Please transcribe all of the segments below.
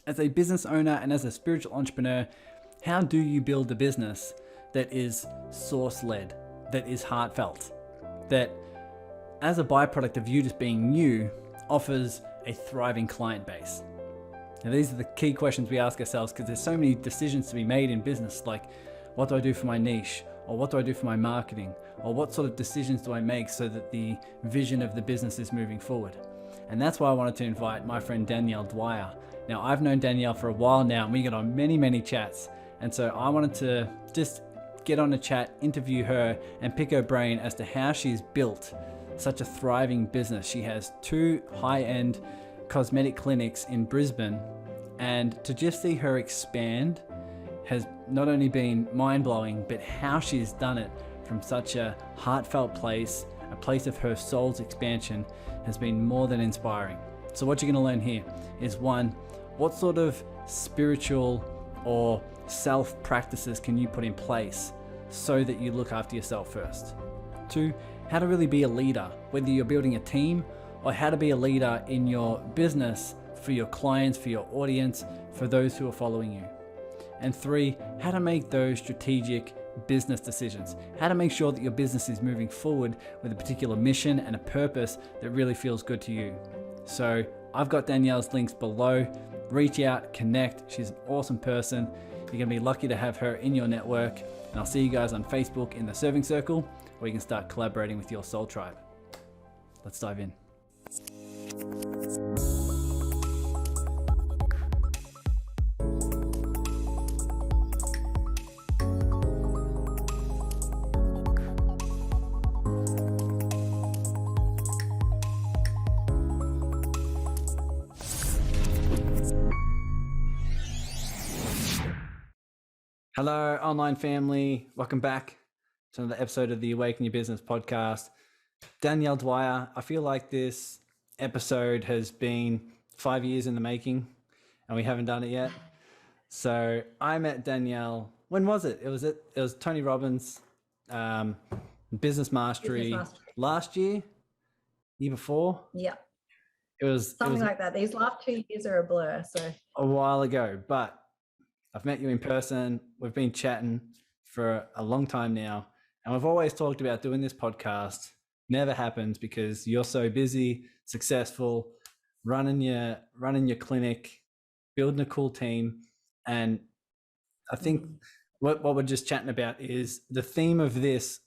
As a business owner and as a spiritual entrepreneur, how do you build a business that is source-led, that is heartfelt, that as a byproduct of you just being you, offers a thriving client base? Now, these are the key questions we ask ourselves because there's so many decisions to be made in business, like what do I do for my niche? Or what do I do for my marketing? Or what sort of decisions do I make so that the vision of the business is moving forward? And that's why I wanted to invite my friend Danielle Dwyer. Now, I've known Danielle for a while now, and we get on many, many chats. And so I wanted to just get on a chat, interview her, and pick her brain as to how she's built such a thriving business. She has 2 high-end cosmetic clinics in Brisbane, and to just see her expand has not only been mind-blowing, but how she's done it from such a heartfelt place, a place of her soul's expansion, has been more than inspiring. So what you're going to learn here is, 1, what sort of spiritual or self practices can you put in place so that you look after yourself first? 2, how to really be a leader, whether you're building a team or how to be a leader in your business for your clients, for your audience, for those who are following you. And 3, how to make those strategic business decisions, how to make sure that your business is moving forward with a particular mission and a purpose that really feels good to you. So I've got Danielle's links below. Reach out, connect. She's an awesome person. You're gonna be lucky to have her in your network. And I'll see you guys on Facebook in the Serving Circle, where you can start collaborating with your soul tribe. Let's dive in. Hello, online family. Welcome back to another episode of the Awaken Your Business podcast. Danielle Dwyer. I feel like this episode has been 5 years in the making and we haven't done it yet. So I met Danielle, when was it? It was Tony Robbins, Business Mastery last year before. Yeah. It was like that. These last 2 years are a blur. So a while ago, but I've met you in person. We've been chatting for a long time now, and we've always talked about doing this podcast. Never happens because you're so busy, successful, running your clinic, building a cool team. And I think what we're just chatting about is the theme of this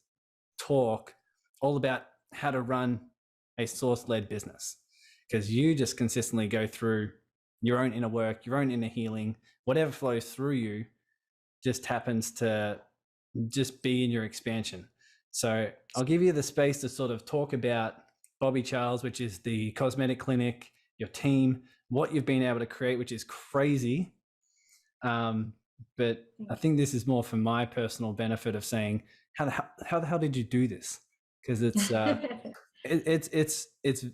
talk, all about how to run a source-led business, because you just consistently go through your own inner work, your own inner healing. Whatever flows through you just happens to just be in your expansion. So I'll give you the space to sort of talk about Bobby Charles, which is the cosmetic clinic, your team, what you've been able to create, which is crazy. But I think this is more for my personal benefit of saying, how the hell did you do this? Because it's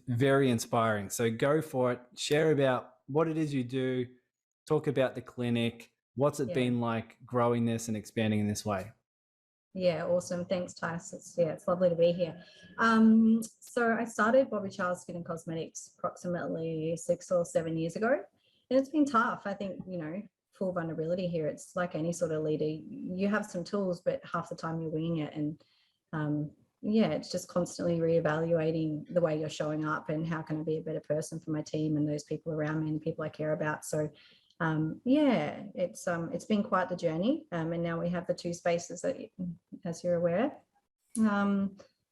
very inspiring. So go for it. Share about what it is you do. Talk about the clinic. What's it been like growing this and expanding in this way? Yeah, awesome. Thanks, Tice. It's lovely to be here. So I started Bobby Charles Skin and Cosmetics approximately 6 or 7 years ago. And it's been tough. I think, full vulnerability here. It's like any sort of leader. You have some tools, but half the time you're winging it. And it's just constantly reevaluating the way you're showing up and how can I be a better person for my team and those people around me and the people I care about. So it's been quite the journey. And now we have the 2 spaces that, as you're aware.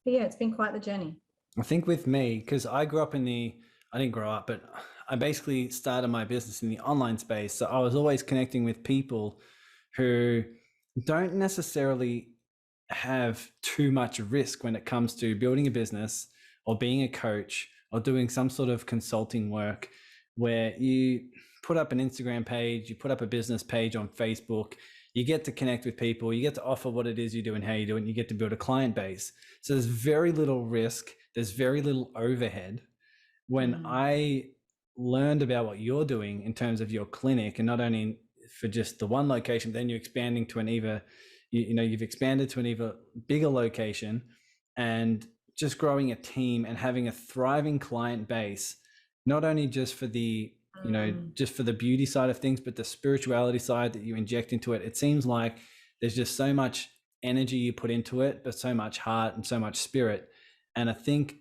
It's been quite the journey. I think with me, because I didn't grow up, but I basically started my business in the online space. So I was always connecting with people who don't necessarily have too much risk when it comes to building a business or being a coach or doing some sort of consulting work, where you put up an Instagram page, you put up a business page on Facebook, you get to connect with people, you get to offer what it is you do and how you do it, and you get to build a client base. So there's very little risk, there's very little overhead. When I learned about what you're doing in terms of your clinic, and not only for just the one location, but then you're expanding to you've expanded to an even bigger location, and just growing a team and having a thriving client base, not only just for the you know, just for the beauty side of things, but the spirituality side that you inject into it, it seems like there's just so much energy you put into it, but so much heart and so much spirit. And I think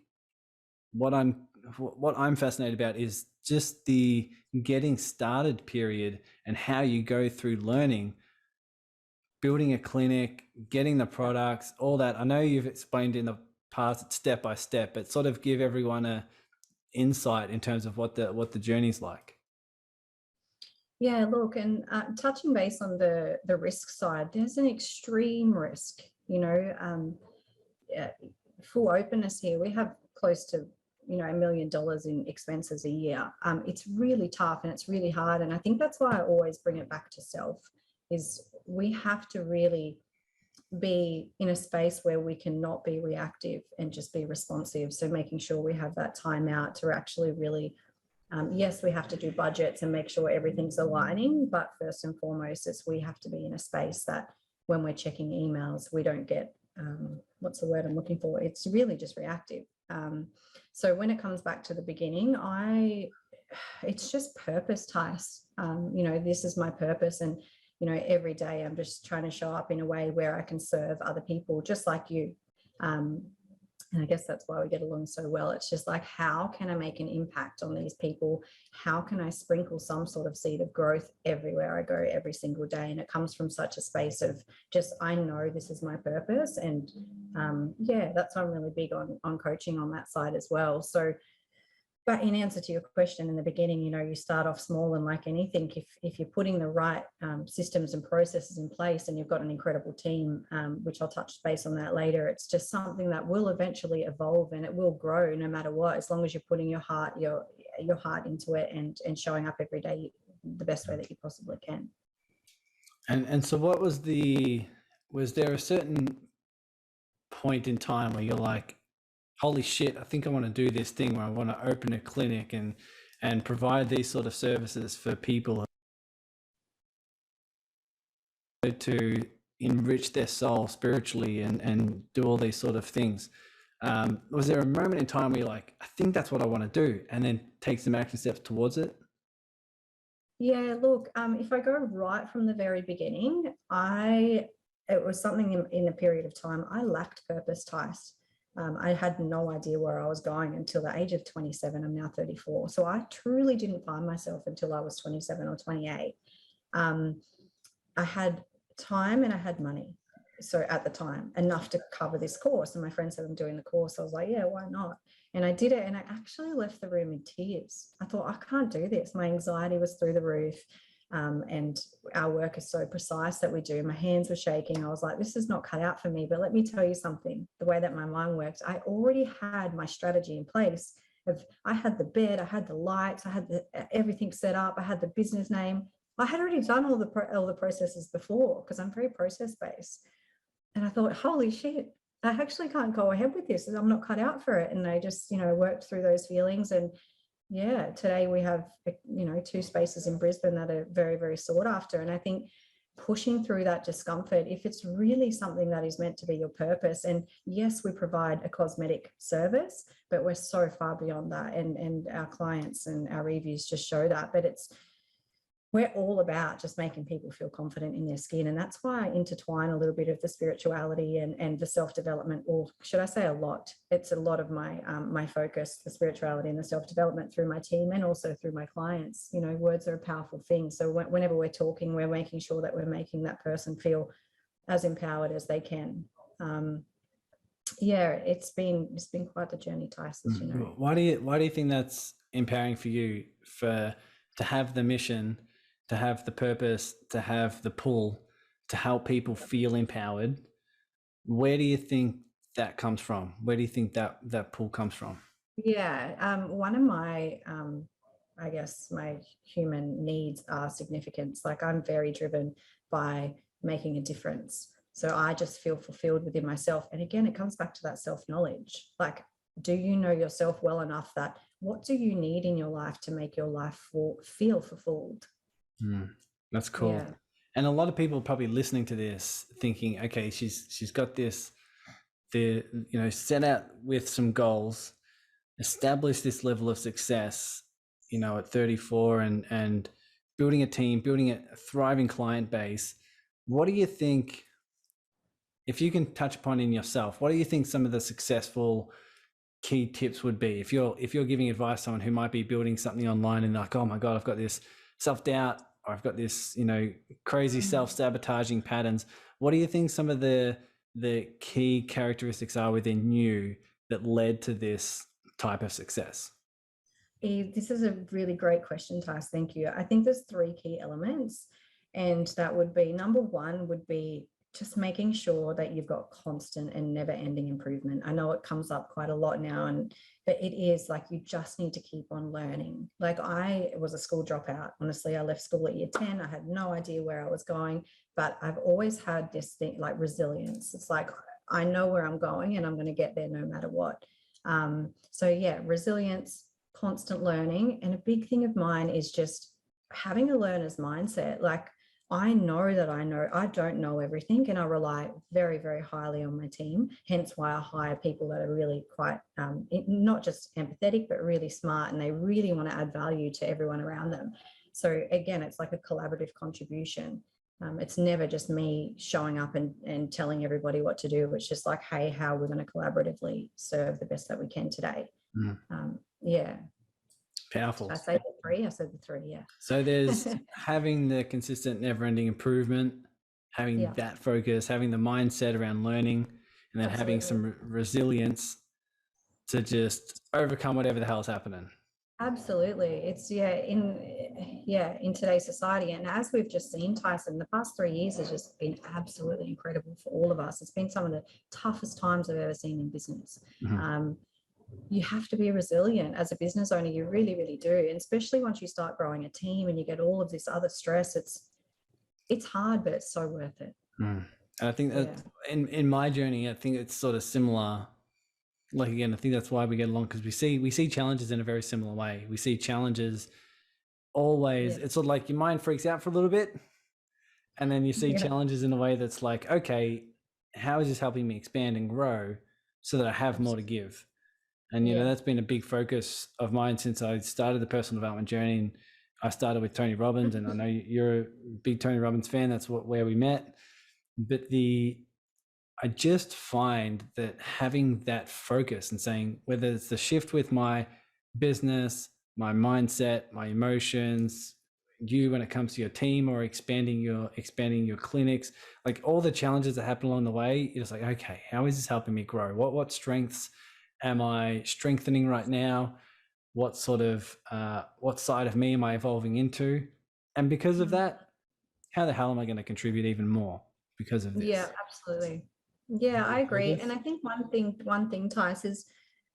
what I'm fascinated about is just the getting started period and how you go through learning, building a clinic, getting the products, all that. I know you've explained in the past step by step, but sort of give everyone a insight in terms of what the journey's like. Yeah, look, and touching base on the risk side, there's an extreme risk, you know, full openness here. We have close to, you know, $1 million in expenses a year. It's really tough and it's really hard. And I think that's why I always bring it back to self, is we have to really be in a space where we cannot be reactive and just be responsive. So making sure we have that time out to actually really, yes, we have to do budgets and make sure everything's aligning, but first and foremost is we have to be in a space that when we're checking emails, we don't get, what's the word I'm looking for? It's really just reactive. So when it comes back to the beginning, it's just purpose, Tice. You know, this is my purpose. And, you know, every day I'm just trying to show up in a way where I can serve other people just like you. And I guess that's why we get along so well. It's just like, how can I make an impact on these people? How can I sprinkle some sort of seed of growth everywhere I go every single day? And it comes from such a space of just, I know this is my purpose. And yeah, that's why I'm really big on coaching on that side as well. So, but in answer to your question in the beginning, you know, you start off small, and like anything, if you're putting the right systems and processes in place and you've got an incredible team, which I'll touch base on that later, it's just something that will eventually evolve and it will grow no matter what, as long as you're putting your heart into it and showing up every day the best way that you possibly can. And so what was there a certain point in time where you're like, holy shit, I think I want to do this thing where I want to open a clinic and provide these sort of services for people to enrich their soul spiritually and do all these sort of things? Was there a moment in time where you're like, I think that's what I want to do, and then take some action steps towards it? Yeah, look, if I go right from the very beginning, it was something in a period of time, I lacked purpose, Tice. I had no idea where I was going until the age of 27. I'm now 34. So I truly didn't find myself until I was 27 or 28. I had time and I had money. So at the time, enough to cover this course. And my friend said, I'm doing the course. I was like, yeah, why not? And I did it. And I actually left the room in tears. I thought, I can't do this. My anxiety was through the roof. And our work is so precise that we do. My hands were shaking. I was like, this is not cut out for me. But let me tell you something, the way that my mind works, I already had my strategy in place. I had the bed, I had the lights, I had everything set up, I had the business name. I had already done all the processes before, because I'm very process based. And I thought, holy shit, I actually can't go ahead with this. I'm not cut out for it. And I just, worked through those feelings. And yeah, today we have, 2 spaces in Brisbane that are very, very sought after. And I think pushing through that discomfort, if it's really something that is meant to be your purpose, and yes, we provide a cosmetic service, but we're so far beyond that. And our clients and our reviews just show that. But we're all about just making people feel confident in their skin. And that's why I intertwine a little bit of the spirituality and the self-development, or should I say a lot? It's a lot of my focus, the spirituality and the self-development, through my team and also through my clients. Words are a powerful thing. So whenever we're talking, we're making sure that we're making that person feel as empowered as they can. Yeah, it's been quite the journey, Tyson. Why do you think that's empowering for you, to have the mission, to have the purpose, to have the pull, to help people feel empowered? Where do you think that comes from? Where do you think that pull comes from? Yeah, one of my, I guess my human needs are significance. Like, I'm very driven by making a difference. So I just feel fulfilled within myself. And again, it comes back to that self-knowledge. Like, do you know yourself well enough that what do you need in your life to make your life feel fulfilled? That's cool. Yeah. And a lot of people probably listening to this thinking, okay, she's got this, set out with some goals, establish this level of success. you know, at 34 and building a team, building a thriving client base, what do you think, if you can touch upon in yourself, what do you think some of the successful key tips would be if you're giving advice to someone who might be building something online and like, oh my God, I've got this self-doubt, or I've got this, you know, crazy self-sabotaging patterns. What do you think some of the key characteristics are within you that led to this type of success? This is a really great question, Tice. Thank you. I think there's three key elements, and that would be, number one would be just making sure that you've got constant and never ending improvement. I know it comes up quite a lot now, but it is like, you just need to keep on learning. Like, I was a school dropout. Honestly, I left school at year 10. I had no idea where I was going, but I've always had this thing like resilience. It's like, I know where I'm going and I'm going to get there no matter what. So yeah, resilience, constant learning. And a big thing of mine is just having a learner's mindset. Like, I know that I don't know everything, and I rely very, very highly on my team. Hence why I hire people that are really quite, not just empathetic, but really smart, and they really want to add value to everyone around them. So again, it's like a collaborative contribution. It's never just me showing up and telling everybody what to do. It's just like, hey, how we're going to collaboratively serve the best that we can today. Yeah. Powerful. Did I say the three? I said the three, yeah. So there's having the consistent, never-ending improvement, having that focus, having the mindset around learning, and then having some resilience to just overcome whatever the hell's happening. Absolutely. It's in today's society. And as we've just seen, Tyson, the past 3 years has just been absolutely incredible for all of us. It's been some of the toughest times I've ever seen in business. You have to be resilient as a business owner. You really, really do. And especially once you start growing a team and you get all of this other stress, it's hard, but it's so worth it. And I think that in my journey, I think it's sort of similar. Like, again, I think that's why we get along, because we see challenges in a very similar way. We see challenges always. It's sort of like your mind freaks out for a little bit, and then you see challenges in a way that's like, okay, how is this helping me expand and grow so that I have more to give? And, you know, that's been a big focus of mine since I started the personal development journey. And I started with Tony Robbins, and I know you're a big Tony Robbins fan. That's where we met. But I just find that having that focus and saying, whether it's the shift with my business, my mindset, my emotions, you when it comes to your team, or expanding your clinics, like all the challenges that happen along the way, you're just like, okay, how is this helping me grow? What strengths am I strengthening right now? What sort of what side of me am I evolving into? And because of that, how the hell am I going to contribute even more because of this? Yeah, absolutely. Yeah, I agree. And I think one thing, Tice, is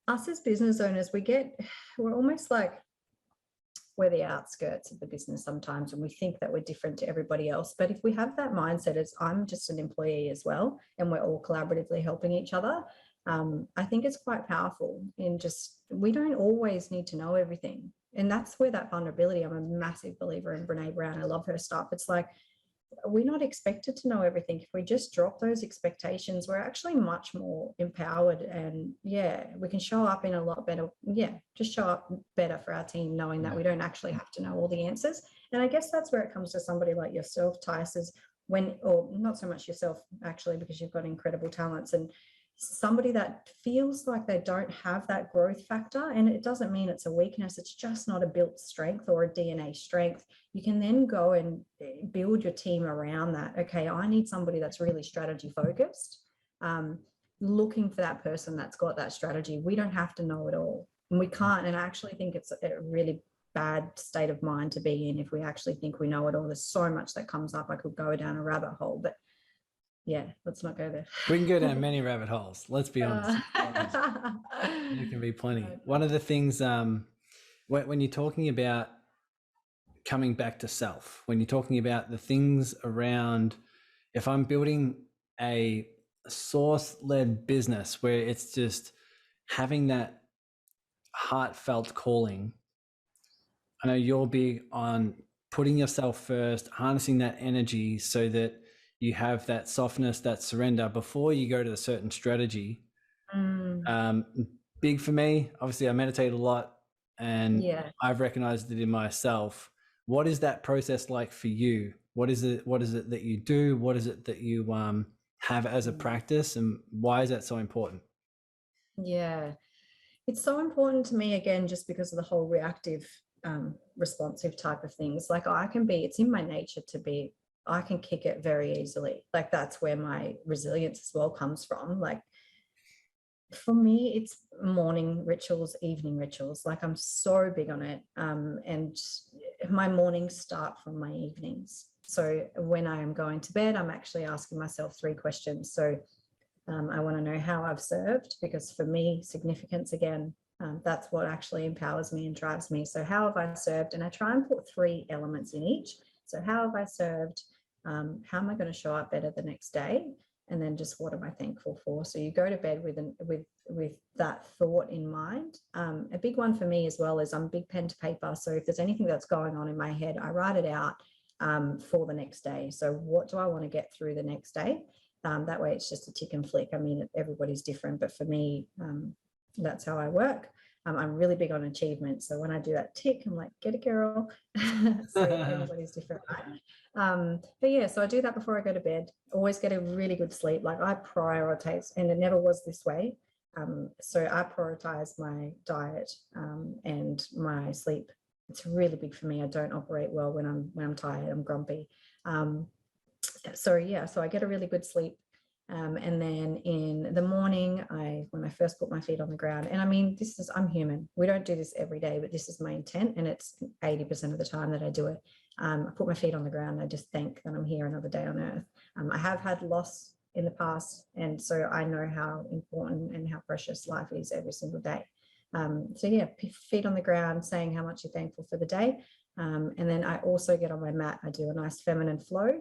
us as business owners, we're almost like, we're the outskirts of the business sometimes, and we think that we're different to everybody else. But if we have that mindset as, I'm just an employee as well, and we're all collaboratively helping each other, I think it's quite powerful. In just, we don't always need to know everything. And that's where that vulnerability, I'm a massive believer in Brene Brown. I love her stuff. It's like, we're not expected to know everything. If we just drop those expectations, we're actually much more empowered, and we can show up in a lot better. Just show up better for our team, knowing that we don't actually have to know all the answers. And I guess that's where it comes to somebody like yourself, Tice, is or not so much yourself actually, because you've got incredible talents, and somebody that feels like they don't have that growth factor. And it doesn't mean it's a weakness, it's just not a built strength or a DNA strength. You can then go and build your team around that. Okay, I need somebody that's really strategy focused, looking for that person that's got that strategy. We don't have to know it all, and we can't. And I actually think it's a really bad state of mind to be in if we actually think we know it all. There's so much that comes up. I could go down a rabbit hole, but let's not go there. We can go down many rabbit holes. Let's be honest. There can be plenty. One of the things, when you're talking about coming back to self, when you're talking about the things around, if I'm building a source-led business where it's just having that heartfelt calling, I know you're big on putting yourself first, harnessing that energy so that you have that softness, that surrender before you go to the certain strategy. Big for me. Obviously, I meditate a lot. and Yeah. I've recognized it in myself. What is that process like for you? What is it that you do? What is it that you have as a practice, and why is that so important? Yeah. It's so important to me, again, just because of the whole reactive, responsive type of things. Like it's in my nature to be, I can kick it very easily. Like that's where my resilience as well comes from. Like for me, it's morning rituals, evening rituals. Like I'm so big on it. And my mornings start from my evenings. So when I am going to bed, I'm actually asking myself 3 questions. So I want to know how I've served, because for me, significance, again, that's what actually empowers me and drives me. So how have I served? And I try and put 3 elements in each. So how have I served? How am I going to show up better the next day? And then just what am I thankful for? So you go to bed with that thought in mind. A big one for me as well is I'm big pen to paper. So if there's anything that's going on in my head, I write it out for the next day. So what do I want to get through the next day? That way it's just a tick and flick. I mean, everybody's different, but for me, that's how I work. I'm really big on achievement. So when I do that tick, I'm like, get it, girl. So everybody's different, right? But yeah, so I do that before I go to bed. Always get a really good sleep. Like I prioritize, and it never was this way. So I prioritize my diet and my sleep. It's really big for me. I don't operate well when I'm tired. I'm grumpy. So yeah, so I get a really good sleep. And then in the morning, when I first put my feet on the ground, and I mean, I'm human. We don't do this every day, but this is my intent. And it's 80% of the time that I do it. I put my feet on the ground. I just think that I'm here another day on earth. I have had loss in the past. And so I know how important and how precious life is every single day. So yeah, feet on the ground, saying how much you're thankful for the day. And then I also get on my mat. I do a nice feminine flow.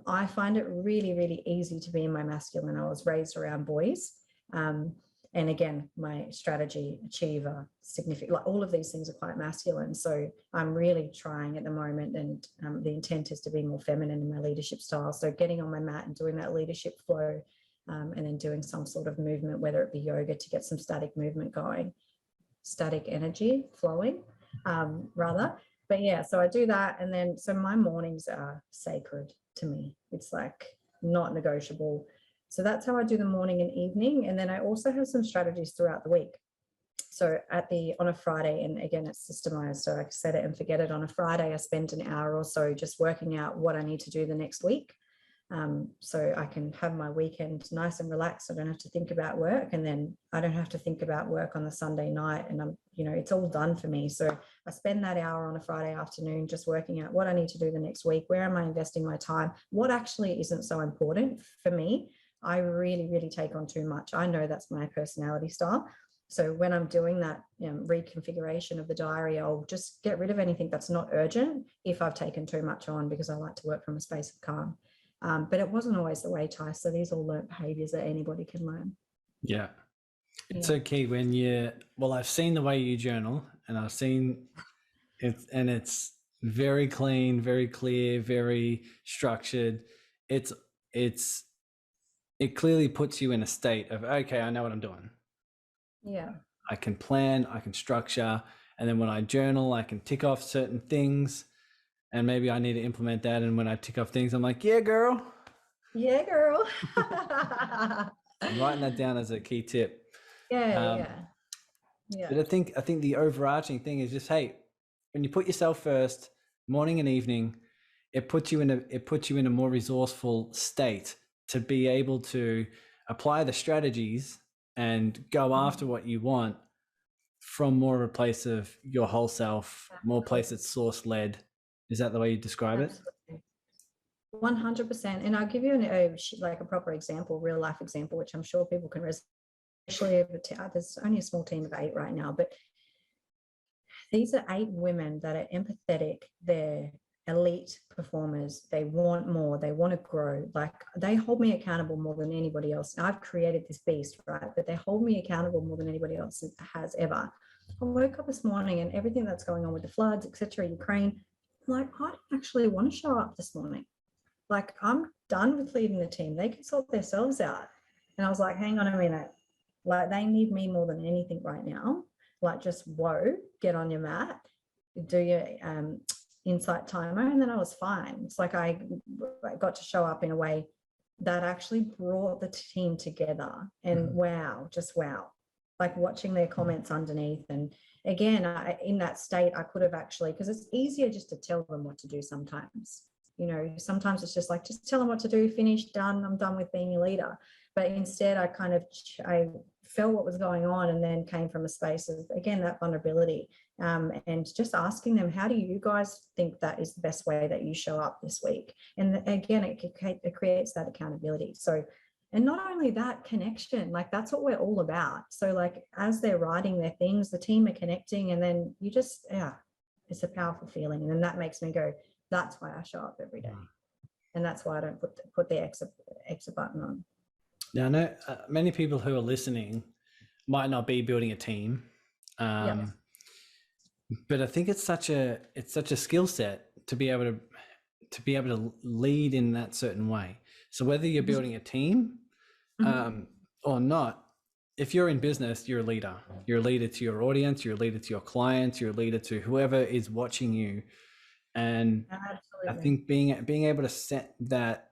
I find it really, really easy to be in my masculine. I was raised around boys. And again, my strategy, achiever, significant, like all of these things are quite masculine. So I'm really trying at the moment, and the intent is to be more feminine in my leadership style. So getting on my mat and doing that leadership flow, and then doing some sort of movement, whether it be yoga to get some static movement going, static energy flowing, rather. But yeah, so I do that. And then, so my mornings are sacred to me. It's like not negotiable. So that's how I do the morning and evening. And then I also have some strategies throughout the week. So on a Friday, and again, it's systemized, so I set it and forget it. On a Friday, I spend an hour or so just working out what I need to do the next week. So I can have my weekend nice and relaxed. I don't have to think about work, and then I don't have to think about work on the Sunday night, and it's all done for me. So I spend that hour on a Friday afternoon just working out what I need to do the next week. Where am I investing my time? What actually isn't so important for me? I really, really take on too much. I know that's my personality style. So when I'm doing that reconfiguration of the diary, I'll just get rid of anything that's not urgent if I've taken too much on, because I like to work from a space of calm. But it wasn't always the way, Ty. So these are all learned behaviors that anybody can learn. Yeah. It's so key when I've seen the way you journal, and I've seen it, and it's very clean, very clear, very structured. It clearly puts you in a state of, okay, I know what I'm doing. Yeah. I can plan, I can structure, and then when I journal, I can tick off certain things, and maybe I need to implement that. And when I tick off things, I'm like, yeah, girl. Yeah, girl. I'm writing that down as a key tip. Yeah. But I think the overarching thing is just, hey, when you put yourself first, morning and evening, it puts you in a more resourceful state to be able to apply the strategies and go after what you want from more of a place of your whole self, more place that's source led. Is that the way you describe it? 100%. And I'll give you a proper example, real life example, which I'm sure people can resonate. Especially there's only a small team of 8 right now, but these are 8 women that are empathetic. They're elite performers. They want more. They want to grow. Like, they hold me accountable more than anybody else. I've created this beast, right? But they hold me accountable more than anybody else has ever. I woke up this morning, and everything that's going on with the floods, etc., Ukraine, I'm like, I don't actually want to show up this morning. Like, I'm done with leading the team. They can sort themselves out. And I was like, hang on a minute. Like, they need me more than anything right now. like just whoa, get on your mat, do your insight timer, and then I was fine. It's like I got to show up in a way that actually brought the team together. And wow, just wow, like watching their comments underneath. And again, in that state, I could have actually, because it's easier just to tell them what to do sometimes. You know, sometimes it's just like, just tell them what to do, finish, done, I'm done with being a leader. But instead, I felt what was going on, and then came from a space of, again, that vulnerability, and just asking them, how do you guys think that is the best way that you show up this week? And again, it creates that accountability. So, and not only that, connection, like that's what we're all about. So like as they're writing their things, the team are connecting, and then you just, yeah, it's a powerful feeling. And then that makes me go, that's why I show up every day. And that's why I don't put the exit button on. Now, I know many people who are listening might not be building a team, but I think it's such a skill set to be able to lead in that certain way. So whether you're building a team or not, if you're in business, you're a leader. You're a leader to your audience. You're a leader to your clients. You're a leader to whoever is watching you. And absolutely. I think being able to set that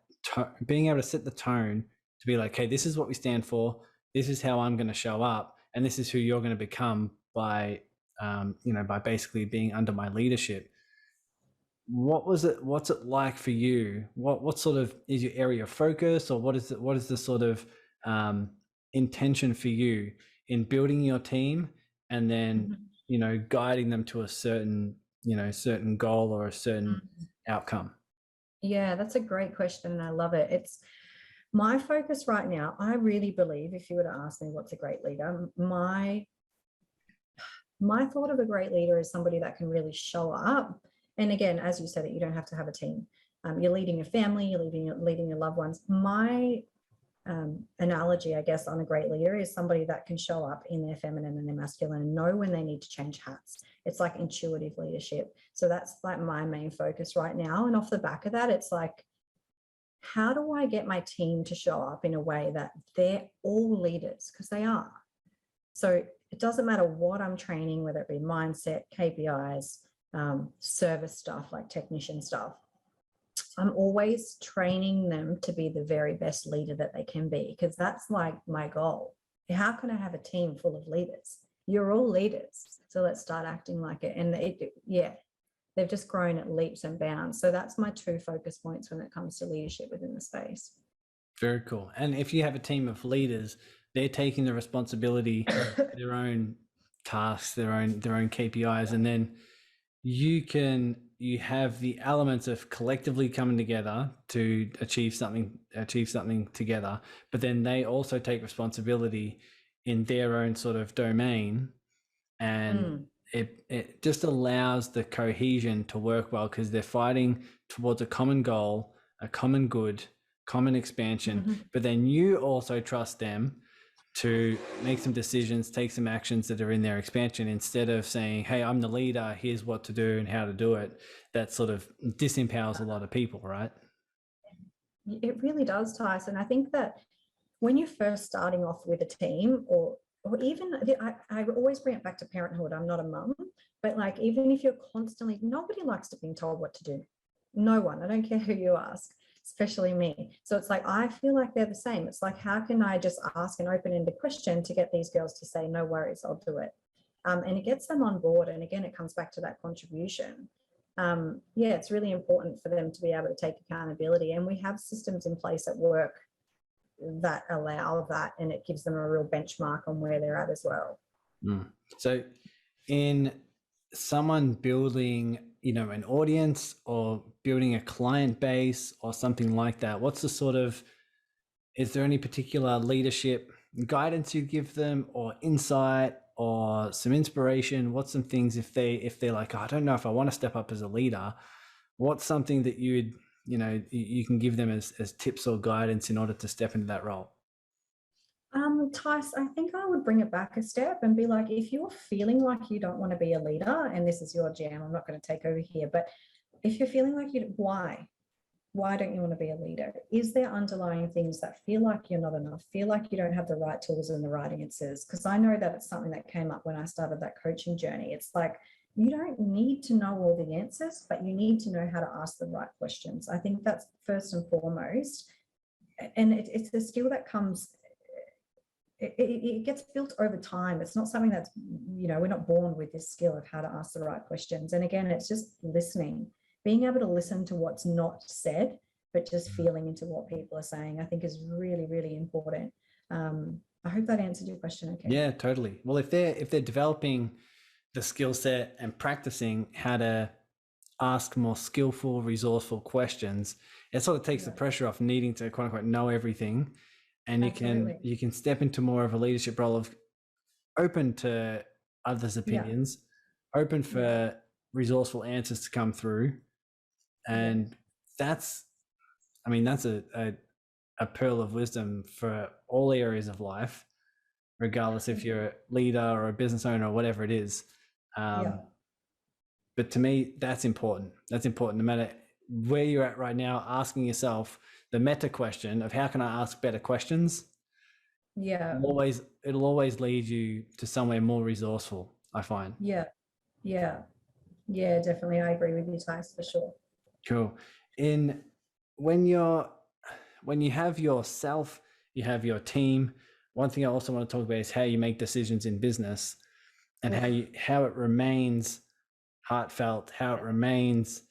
being able to set the tone to be like, hey, this is what we stand for. This is how I'm going to show up, and this is who you're going to become by by basically being under my leadership. What's it like for you? What sort of is your area of focus, or what is the sort of intention for you in building your team, and then guiding them to a certain goal or a certain outcome? Yeah, that's a great question, and I love it. It's my focus right now. I really believe, if you were to ask me what's a great leader, my thought of a great leader is somebody that can really show up. And again, as you said, you don't have to have a team. You're leading your family, you're leading your loved ones. My analogy, I guess, on a great leader is somebody that can show up in their feminine and their masculine and know when they need to change hats. It's like intuitive leadership. So that's like my main focus right now. And off the back of that, it's like, how do I get my team to show up in a way that they're all leaders? Because they are. So it doesn't matter what I'm training, whether it be mindset, KPIs, service stuff like technician stuff. I'm always training them to be the very best leader that they can be, because that's like my goal. How can I have a team full of leaders? You're all leaders. So let's start acting like it. And they've just grown at leaps and bounds. So that's my two focus points when it comes to leadership within the space. Very cool. And if you have a team of leaders, they're taking the responsibility, their own tasks, their own KPIs, and then you have the elements of collectively coming together to achieve something together, but then they also take responsibility in their own sort of domain, and it just allows the cohesion to work well, because they're fighting towards a common goal, a common good, common expansion, but then you also trust them to make some decisions, take some actions that are in their expansion, instead of saying, hey, I'm the leader, here's what to do and how to do it. That sort of disempowers a lot of people, right? It really does, Tyson. I think that when you're first starting off with a team, or even, I always bring it back to parenthood. I'm not a mum, but like, even if you're constantly, nobody likes to be told what to do. No one, I don't care who you ask, especially me. So it's like, I feel like they're the same. It's like, how can I just ask an open-ended question to get these girls to say, no worries, I'll do it. And it gets them on board. And again, it comes back to that contribution. It's really important for them to be able to take accountability. And we have systems in place at work that allow that, and it gives them a real benchmark on where they're at as well. So in someone building, an audience or building a client base or something like that, what's the sort of, is there any particular leadership guidance you give them, or insight, or some inspiration? What's some things, if they're like, oh, I don't know if I want to step up as a leader, what's something that you can give them as tips or guidance in order to step into that role? Tice, I think I would bring it back a step and be like, if you're feeling like you don't want to be a leader, and this is your jam, I'm not going to take over here, but if you're feeling like why? why don't you want to be a leader? Is there underlying things that feel like you're not enough, feel like you don't have the right tools and the right answers? Because I know that it's something that came up when I started that coaching journey. It's like, you don't need to know all the answers, but you need to know how to ask the right questions. I think that's first and foremost. And it's a skill that comes, it gets built over time. It's not something that's, we're not born with this skill of how to ask the right questions. And again, it's just listening, being able to listen to what's not said, but just feeling into what people are saying, I think is really, really important. I hope that answered your question. Okay. Yeah, totally. Well, if they're developing the skill set and practicing how to ask more skillful, resourceful questions, it sort of takes the pressure off needing to quote unquote know everything. And you can step into more of a leadership role of open to others' opinions, open for resourceful answers to come through. And that's a pearl of wisdom for all areas of life, regardless if you're a leader or a business owner or whatever it is. But to me, that's important. That's important. No matter where you're at right now, asking yourself the meta question of how can I ask better questions? It'll always lead you to somewhere more resourceful, I find. Yeah, definitely. I agree with you, Tice, for sure. Cool. When you have yourself, you have your team. One thing I also want to talk about is how you make decisions in business, and how it remains heartfelt, how it remains,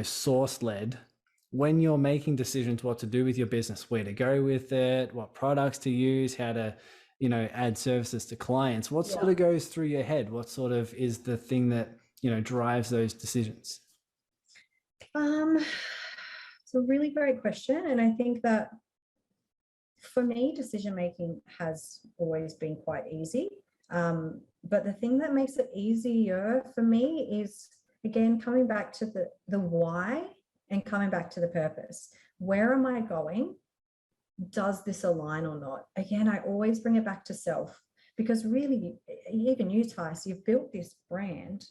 source led. When you're making decisions what to do with your business, where to go with it, what products to use, how to, add services to clients, what sort of goes through your head? What sort of is the thing that, drives those decisions? It's a really great question. And I think that for me, decision making has always been quite easy. But the thing that makes it easier for me is, again, coming back to the why and coming back to the purpose. Where am I going? Does this align or not? Again, I always bring it back to self, because really, even you, Tice, you've built this brand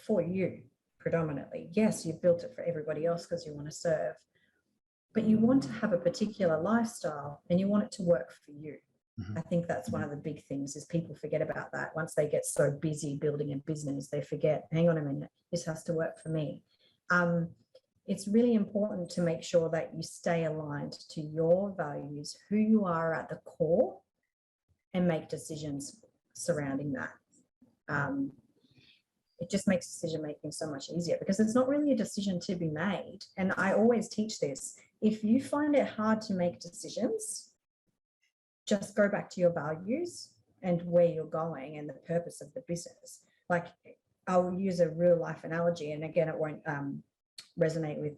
for you predominantly. Yes, you've built it for everybody else because you want to serve, but you want to have a particular lifestyle and you want it to work for you. I think that's one of the big things, is people forget about that. Once they get so busy building a business, they forget, hang on a minute, this has to work for me. It's really important to make sure that you stay aligned to your values, who you are at the core, and make decisions surrounding that. It just makes decision making so much easier, because it's not really a decision to be made. And I always teach this. If you find it hard to make decisions, just go back to your values and where you're going and the purpose of the business. Like, I'll use a real life analogy, and again, it won't resonate with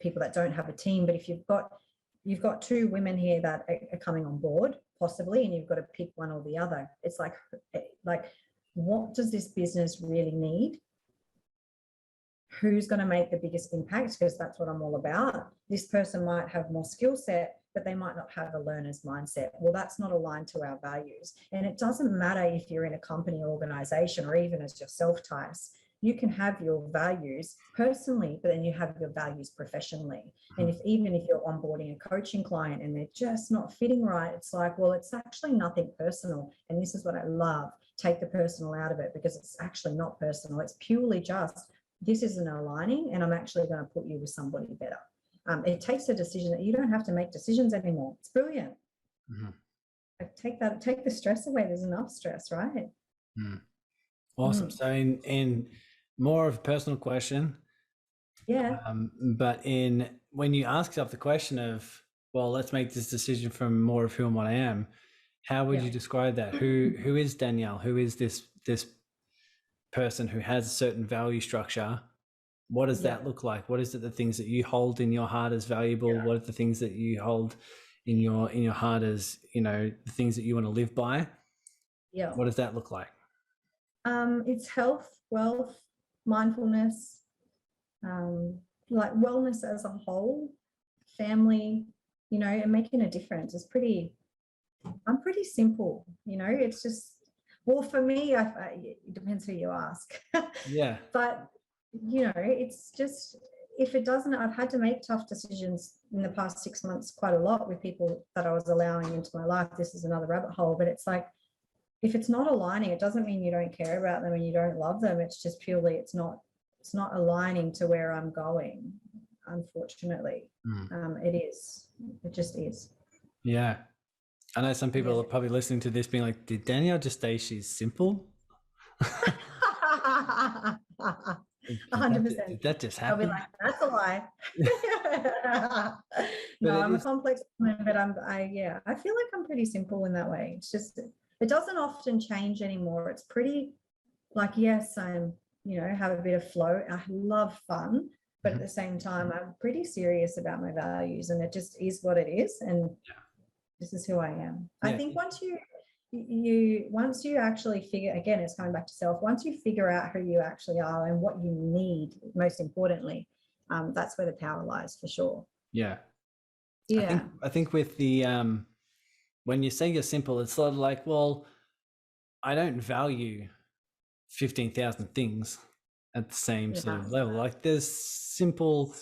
people that don't have a team, but if you've got two women here that are coming on board, possibly, and you've got to pick one or the other. It's like what does this business really need? Who's going to make the biggest impact? Because that's what I'm all about. This person might have more skill set, but they might not have a learner's mindset. Well, that's not aligned to our values. And it doesn't matter if you're in a company or organization, or even as yourself, Tice. You can have your values personally, but then you have your values professionally. And even if you're onboarding a coaching client and they're just not fitting right, it's like, well, it's actually nothing personal. And this is what I love. Take the personal out of it, because it's actually not personal. It's purely just, this isn't aligning, and I'm actually going to put you with somebody better. It takes a decision that you don't have to make decisions anymore. It's brilliant. Take the stress away. There's enough stress, right? Awesome. So in more of a personal question. But when you ask yourself the question of, well, let's make this decision from more of who and what I am, how would you describe that? Who is Danielle? Who is this person who has a certain value structure? What does that look like? What is it, the things that you hold in your heart as valuable? What are the things that you hold in your heart as, the things that you want to live by? What does that look like? It's health, wealth, mindfulness, like wellness as a whole, family, and making a difference. I'm pretty simple, it's just, well, for me, it depends who you ask. But, it's just, if it doesn't, I've had to make tough decisions in the past 6 months quite a lot with people that I was allowing into my life. This is another rabbit hole, but it's like, if it's not aligning, it doesn't mean you don't care about them and you don't love them. It's just purely, it's not aligning to where I'm going, unfortunately. It just is. Yeah. I know some people are probably listening to this being like, did Danielle just say she's simple? 100%. Did that just I'll be happen? like, that's a lie. No, I'm a complex woman, but I feel like I'm pretty simple in that way. It's just, it doesn't often change anymore. It's pretty like, yes, I'm, have a bit of flow. I love fun, but at the same time, I'm pretty serious about my values, and it just is what it is. And this is who I am. Yeah. I think once you actually figure, again, it's coming back to self, once you figure out who you actually are and what you need, most importantly, that's where the power lies, for sure. Yeah. Yeah. I think with the, when you say you're simple, it's sort of like, well, I don't value 15,000 things at the same sort of level. Like there's simple,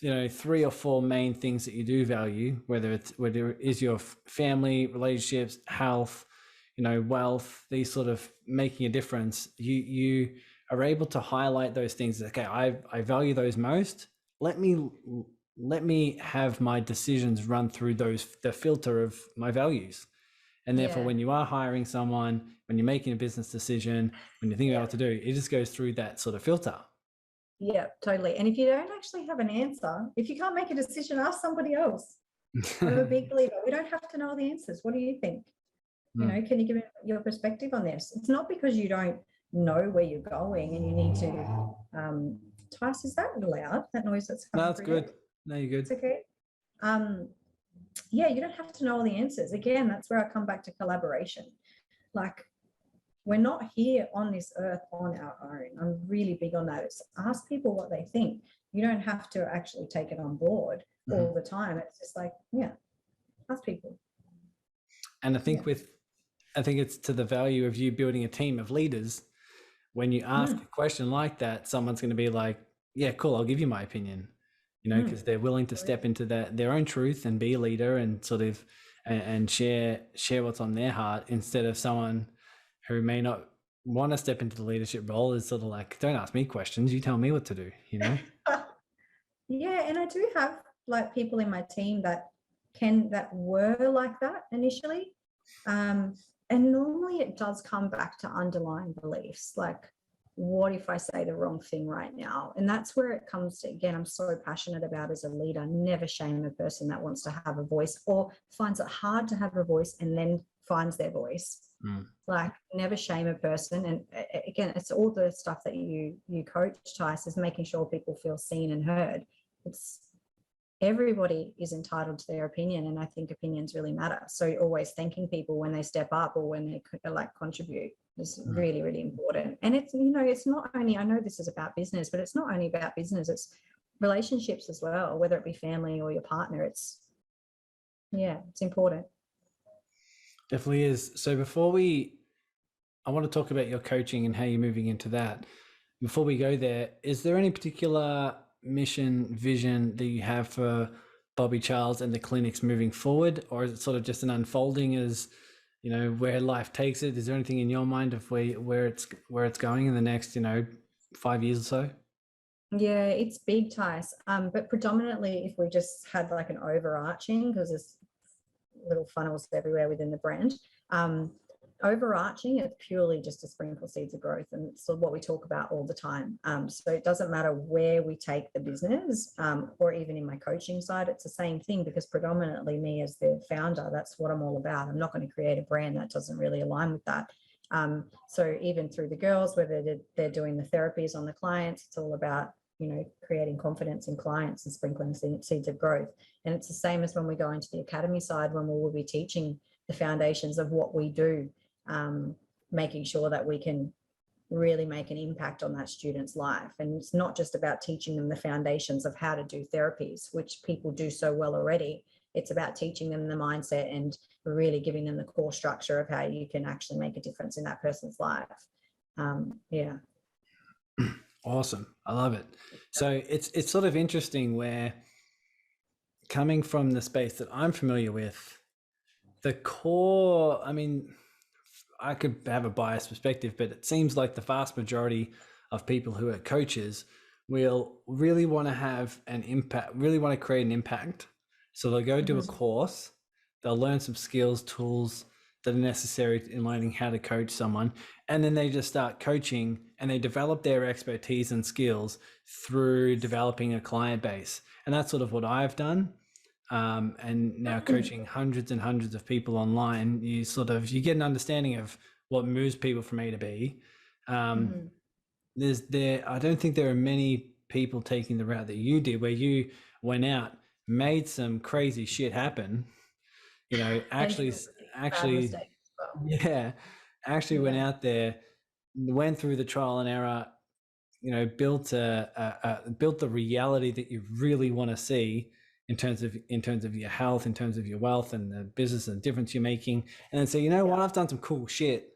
3 or 4 main things that you do value, whether it is your family, relationships, health, wealth, these sort of making a difference. You are able to highlight those things. Okay, I value those most. Let me have my decisions run through the filter of my values. And therefore, when you are hiring someone, when you're making a business decision, when you're thinking about what to do, it just goes through that sort of filter. Yeah, totally. And if you don't actually have an answer, if you can't make a decision, ask somebody else. I'm a big believer. We don't have to know the answers. What do you think? Can you give me your perspective on this? It's not because you don't know where you're going and you need to. Tice, is that loud? That noise that's coming? No, it's good. No, you're good. It's okay. You don't have to know all the answers. Again, that's where I come back to collaboration. Like, we're not here on this earth on our own. I'm really big on that. It's ask people what they think. You don't have to actually take it on board all the time. It's just like, ask people. And I think I think it's to the value of you building a team of leaders. When you ask a question like that, someone's going to be like, yeah, cool, I'll give you my opinion, because they're willing to step into their own truth and be a leader and sort of, and share what's on their heart, instead of someone who may not want to step into the leadership role is sort of like, don't ask me questions, you tell me what to do, Yeah. And I do have like people in my team that were like that initially. And normally it does come back to underlying beliefs. Like, what if I say the wrong thing right now? And that's where it comes to, again, I'm so passionate about as a leader, never shame a person that wants to have a voice or finds it hard to have a voice and then finds their voice. Like, never shame a person. And again, it's all the stuff that you coach, Tice, is making sure people feel seen and heard. It's everybody is entitled to their opinion, and I think opinions really matter. So always thanking people when they step up or when they contribute is really, really important. And it's, it's not only, I know this is about business, but it's not only about business, it's relationships as well, whether it be family or your partner. It's important. Definitely is. So I want to talk about your coaching and how you're moving into that. Before we go there, is there any particular mission, vision that you have for Bobby Charles and the clinics moving forward, or is it sort of just an unfolding as where life takes it? Is there anything in your mind of where it's going in the next 5 years or so? Yeah, it's big, Tice. But predominantly, if we just had like an overarching, because there's little funnels everywhere within the brand, overarching, it's purely just to sprinkle seeds of growth, and it's what we talk about all the time. So it doesn't matter where we take the business, or even in my coaching side, it's the same thing, because predominantly me as the founder, that's what I'm all about. I'm not going to create a brand that doesn't really align with that. So even through the girls, whether they're doing the therapies on the clients, it's all about creating confidence in clients and sprinkling seeds of growth. And it's the same as when we go into the academy side, when we will be teaching the foundations of what we do, making sure that we can really make an impact on that student's life. And it's not just about teaching them the foundations of how to do therapies, which people do so well already. It's about teaching them the mindset and really giving them the core structure of how you can actually make a difference in that person's life. Awesome. I love it. So it's sort of interesting where, coming from the space that I'm familiar with, the core, I mean, I could have a biased perspective, but it seems like the vast majority of people who are coaches will really want to have an impact, really want to create an impact. So they'll go do a course, they'll learn some skills, tools that are necessary in learning how to coach someone. And then they just start coaching and they develop their expertise and skills through developing a client base. And that's sort of what I've done. And now coaching hundreds and hundreds of people online, you get an understanding of what moves people from A to B. I don't think there are many people taking the route that you did, where you went out, made some crazy shit happen, actually, Bad mistakes as well. yeah, actually went out there, went through the trial and error, built built the reality that you really want to see in terms of your health, in terms of your wealth and the business and the difference you're making, and then say, what, I've done some cool shit.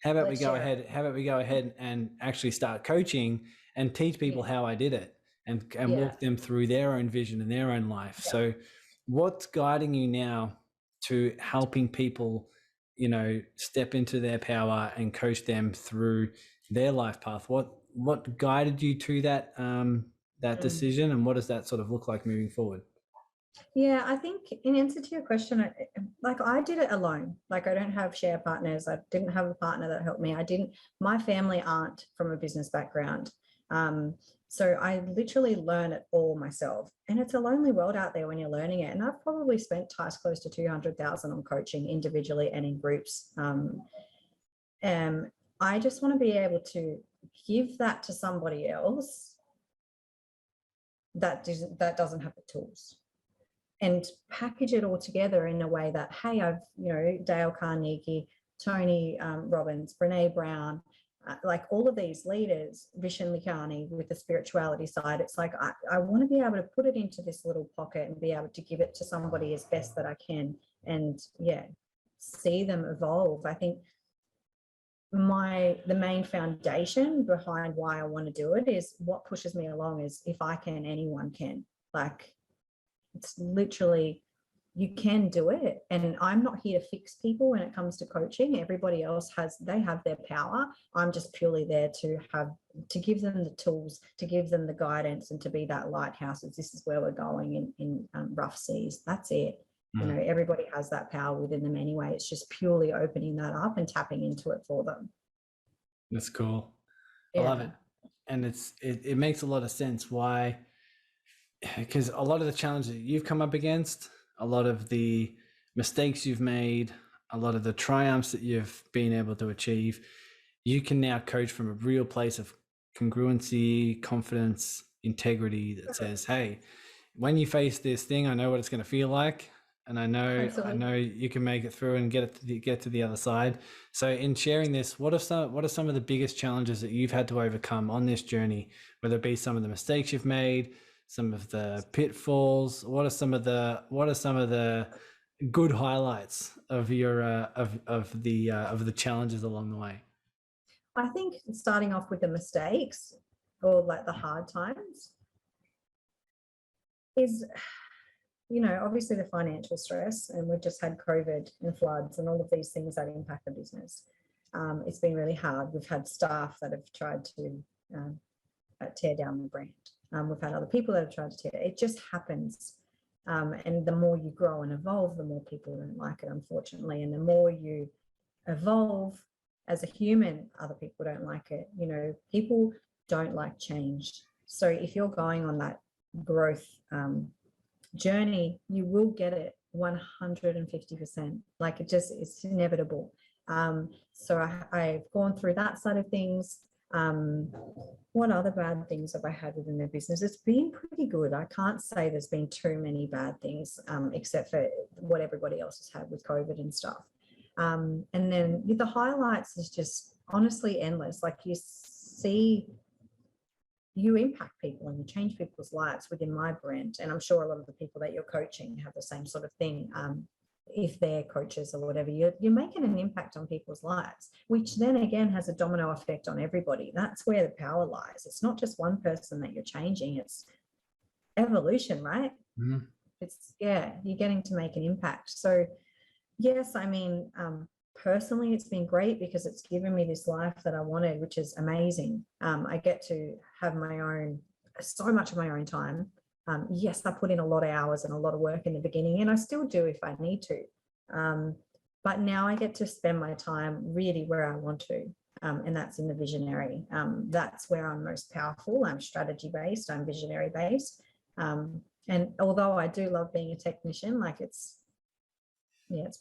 How about we go ahead and actually start coaching and teach people how I did it, and walk them through their own vision and their own life. So what's guiding you now to helping people, step into their power and coach them through their life path? What guided you to that decision, and what does that sort of look like moving forward? Yeah, I think in answer to your question, I did it alone. Like, I don't have share partners. I didn't have a partner that helped me. My family aren't from a business background. So I literally learn it all myself. And it's a lonely world out there when you're learning it. And I've probably spent close to 200,000 on coaching individually and in groups. I just want to be able to give that to somebody else that doesn't have the tools, and package it all together in a way that, hey, I've, Dale Carnegie, Tony Robbins, Brene Brown, like all of these leaders, Vishen Likhani with the spirituality side. It's like, I want to be able to put it into this little pocket and be able to give it to somebody as best that I can, and see them evolve. I think the main foundation behind why I want to do it is, what pushes me along is, if I can, anyone can. Like, it's literally, you can do it. And I'm not here to fix people when it comes to coaching. Everybody else have their power. I'm just purely there to give them the tools, to give them the guidance, and to be that lighthouse. If this is where we're going in rough seas, that's it. Everybody has that power within them anyway. It's just purely opening that up and tapping into it for them. That's cool. I love it. And it makes a lot of sense why, because a lot of the challenges that you've come up against, a lot of the mistakes you've made, a lot of the triumphs that you've been able to achieve, you can now coach from a real place of congruency, confidence, integrity that says, hey, when you face this thing, I know what it's going to feel like. And I know you can make it through and get to the other side. So in sharing this, what are some of the biggest challenges that you've had to overcome on this journey, whether it be some of the mistakes you've made, some of the pitfalls? What are some of the good highlights of your of the challenges along the way? I think starting off with the mistakes, or like the hard times, is, obviously the financial stress, and we've just had COVID and floods and all of these things that impact the business. It's been really hard. We've had staff that have tried to tear down the brand. We've had other people that have tried to tear it. It just happens. And the more you grow and evolve, the more people don't like it, unfortunately. And the more you evolve as a human, other people don't like it. People don't like change. So if you're going on that growth journey, you will get it 150%. Like, it's inevitable. So I've gone through that side of things. What other bad things have I had within the business? It's been pretty good. I can't say there's been too many bad things, except for what everybody else has had with COVID and stuff. And then with the highlights is just honestly endless. Like, you impact people and you change people's lives within my brand. And I'm sure a lot of the people that you're coaching have the same sort of thing. if they're coaches or whatever, you're making an impact on people's lives, which then again has a domino effect on everybody. That's where the power lies. It's not just one person that you're changing, it's evolution, right? Mm-hmm. It's, yeah, you're getting to make an impact. So yes, I mean, personally, it's been great because it's given me this life that I wanted, which is amazing. I get to have so much of my own time. Yes, I put in a lot of hours and a lot of work in the beginning, and I still do if I need to. But now I get to spend my time really where I want to. And that's in the visionary. That's where I'm most powerful. I'm strategy based, I'm visionary based. And although I do love being a technician, like it's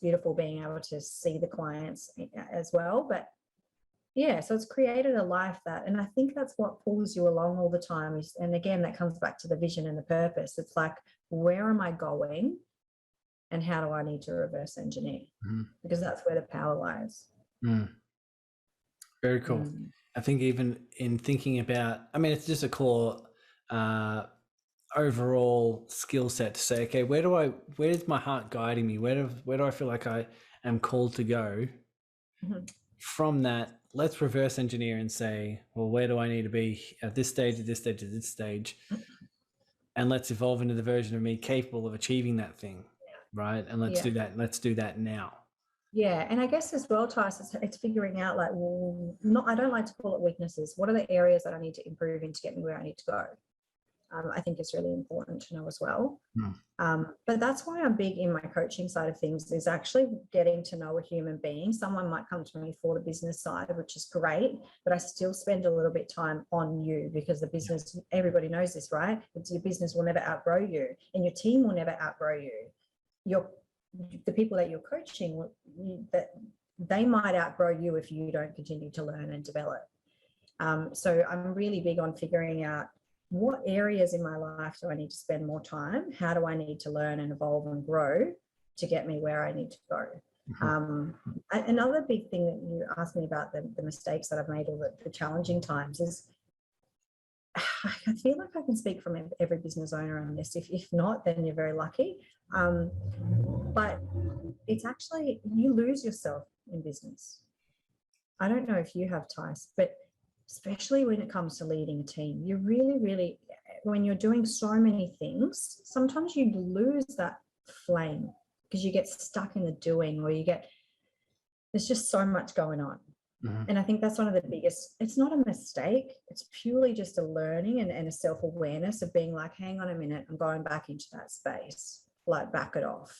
beautiful being able to see the clients as well. But yeah, so it's created a life that, and I think that's what pulls you along all the time. And again, that comes back to the vision and the purpose. It's like, where am I going? And how do I need to reverse engineer? Because that's where the power lies. Very cool. I think even in thinking about, I mean, it's just a core overall skill set to say, okay, where's my heart guiding me? Where do I feel like I am called to go? From that, let's reverse engineer and say, well, where do I need to be at this stage, at this stage, at this stage? And let's evolve into the version of me capable of achieving that thing, right? And let's do that. Let's do that now. Yeah, and I guess as well, Tice, it's figuring out like, I don't like to call it weaknesses. What are the areas that I need to improve in to get me where I need to go? I think it's really important to know as well. But that's why I'm big in my coaching side of things, is actually getting to know a human being. Someone might come to me for the business side, which is great, but I still spend a little bit of time on you, because the business, everybody knows this, right? Your business will never outgrow you, and your team will never outgrow you. The people that you're coaching, that they might outgrow you if you don't continue to learn and develop. So I'm really big on figuring out, what areas in my life do I need to spend more time? How do I need to learn and evolve and grow to get me where I need to go? Another big thing that you asked me about, the mistakes that I've made, or the challenging times, is I feel like I can speak from every business owner on this. If not, then you're very lucky. But it's actually, you lose yourself in business. I don't know if you have, Tice, but especially when it comes to leading a team, you really, really, when you're doing so many things, sometimes you lose that flame because you get stuck in the doing, or there's just so much going on. And I think that's one of the biggest, it's not a mistake, it's purely just a learning and a self-awareness of being like, hang on a minute, I'm going back into that space, like back it off.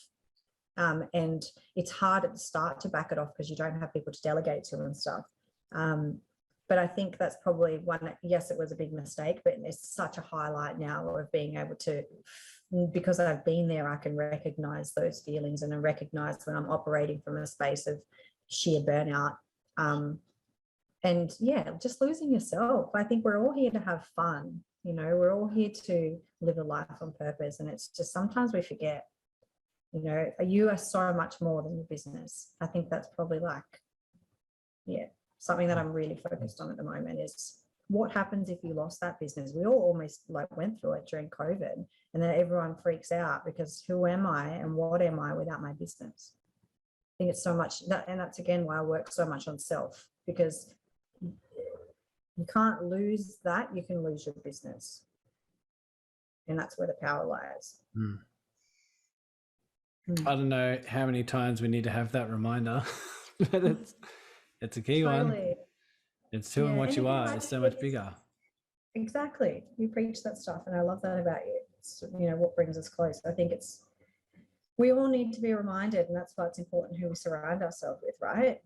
And it's hard at the start to back it off because you don't have people to delegate to and stuff. But I think that's probably one, yes, it was a big mistake, but it's such a highlight now of being able to, because I've been there, I can recognize those feelings, and I recognize when I'm operating from a space of sheer burnout. And yeah, just losing yourself. I think we're all here to have fun. We're all here to live a life on purpose. And it's just, sometimes we forget, you are so much more than your business. I think that's probably something that I'm really focused on at the moment, is what happens if you lost that business? We all almost went through it during COVID, and then everyone freaks out because who am I and what am I without my business? I think it's so much that, and that's again why I work so much on self, because you can't lose that. You can lose your business, and that's where the power lies. I don't know how many times we need to have that reminder, but it's a key one. It's who and what you are is so much bigger. Exactly. You preach that stuff, and I love that about you. It's, what brings us close. I think we all need to be reminded, and that's why it's important who we surround ourselves with, right?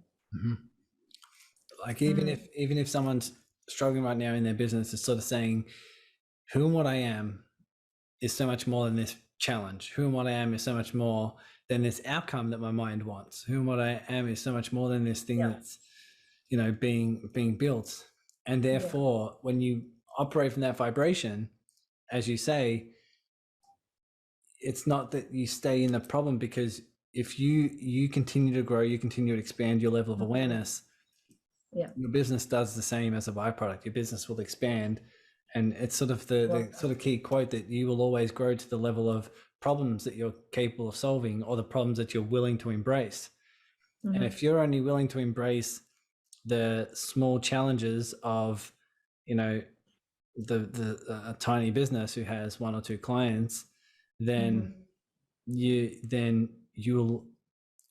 Like even if someone's struggling right now in their business, is sort of saying, who and what I am is so much more than this challenge. Who and what I am is so much more than this outcome that my mind wants. Who and what I am is so much more than this thing that's, being built. And therefore, when you operate from that vibration, as you say, it's not that you stay in the problem, because if you continue to grow, you continue to expand your level of awareness, your business does the same as a byproduct. Your business will expand. And it's sort of the sort of key quote that you will always grow to the level of problems that you're capable of solving, or the problems that you're willing to embrace. And Mhm. if you're only willing to embrace the small challenges of, you know, the a tiny business who has 1 or 2 clients, then you're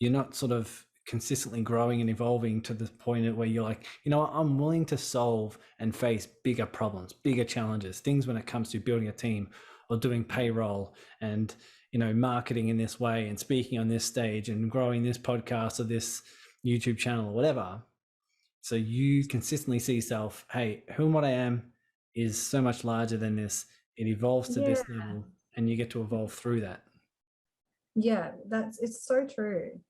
not sort of consistently growing and evolving to the point where you're like, you know what, I'm willing to solve and face bigger problems, bigger challenges, things when it comes to building a team or doing payroll and, you know, marketing in this way and speaking on this stage and growing this podcast or this YouTube channel or whatever. So you consistently see yourself, hey, who and what I am is so much larger than this. It evolves to this level, and you get to evolve through that. Yeah, it's so true.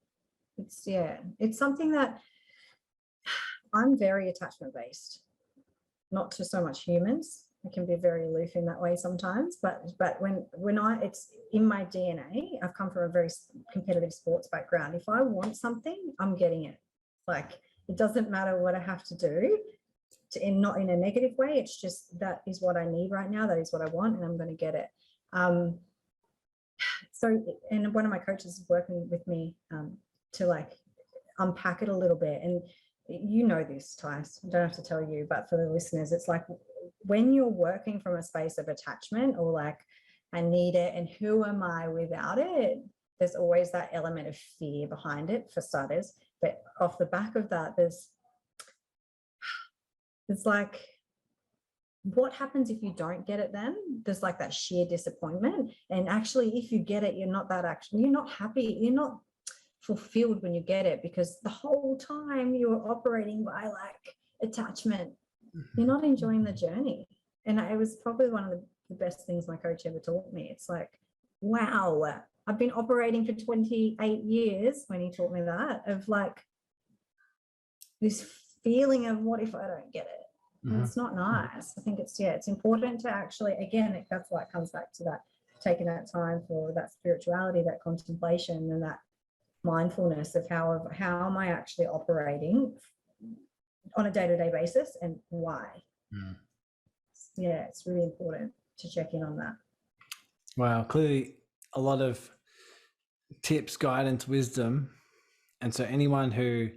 It's something that I'm very attachment based, not to so much humans. I can be very aloof in that way sometimes, but when it's in my DNA. I've come from a very competitive sports background. If I want something, I'm getting it. Like, it doesn't matter what I have to do, not in a negative way. It's just, that is what I need right now. That is what I want, and I'm going to get it. So, and one of my coaches is working with me to like unpack it a little bit. And you know this, Tice, I don't have to tell you, but for the listeners, it's like when you're working from a space of attachment, or like, I need it and who am I without it, there's always that element of fear behind it, for starters. But off the back of that, there's like, what happens if you don't get it? Then there's like that sheer disappointment. And actually, if you get it, you're not happy, you're not fulfilled when you get it, because the whole time you're operating by like attachment, you're not enjoying the journey. And it was probably one of the best things my coach ever taught me. It's like, wow, I've been operating for 28 years when he taught me that, of like this feeling of, what if I don't get it? And it's not nice. I think it's important to actually, again, that's why it comes back to that, taking that time for that spirituality, that contemplation, and that mindfulness of how am I actually operating on a day-to-day basis, and why. It's really important to check in on that. Wow, clearly a lot of tips, guidance, wisdom. And so anyone who